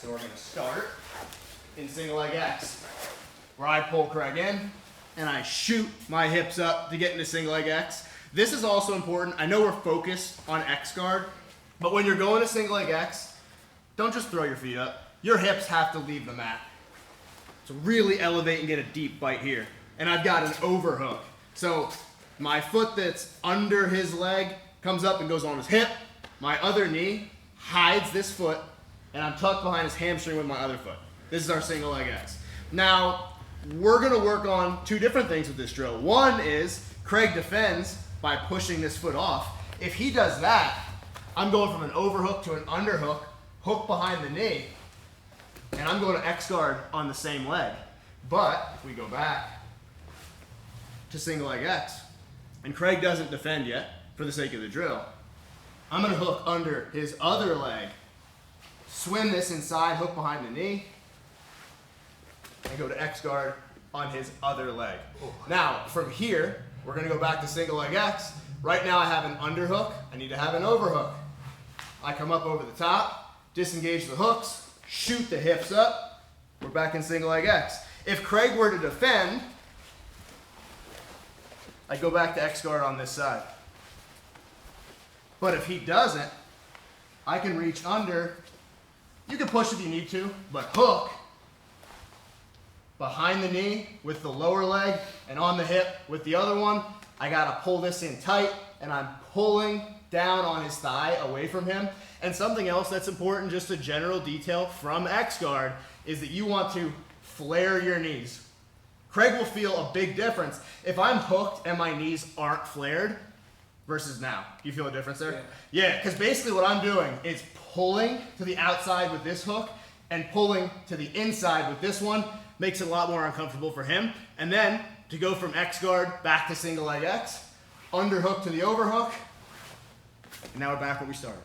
So we're going to start in single leg X, where I pull Craig in and I shoot my hips up to get into single leg X. This is also important. I know we're focused on X guard, but when you're going to single leg X, don't just throw your feet up. Your hips have to leave the mat. So really elevate and get a deep bite here. And I've got an overhook. So my foot that's under his leg comes up and goes on his hip. My other knee hides this foot, and I'm tucked behind his hamstring with my other foot. This is our single leg X. Now, we're gonna work on two different things with this drill. One is Craig defends by pushing this foot off. If he does that, I'm going from an overhook to an underhook, hook behind the knee, and I'm going to X guard on the same leg. But if we go back to single leg X, and Craig doesn't defend yet for the sake of the drill, I'm going to hook under his other leg, swim this inside, hook behind the knee, and go to X guard on his other leg. Now, from here, we're going to go back to single leg X. Right now I have an underhook. I need to have an overhook. I come up over the top, disengage the hooks, shoot the hips up. We're back in single leg X. If Craig were to defend, I go back to X guard on this side. But if he doesn't, I can reach under. You can push if you need to, but hook behind the knee with the lower leg and on the hip with the other one. I gotta pull this in tight, and I'm pulling down on his thigh away from him. And something else that's important, just a general detail from X guard, is that you want to flare your knees. Craig will feel a big difference if I'm hooked and my knees aren't flared versus now. You feel a difference there? Yeah, because basically what I'm doing is pulling to the outside with this hook and pulling to the inside with this one. Makes it a lot more uncomfortable for him. And then to go from X guard back to single leg X, underhook to the overhook, and now we're back where we started.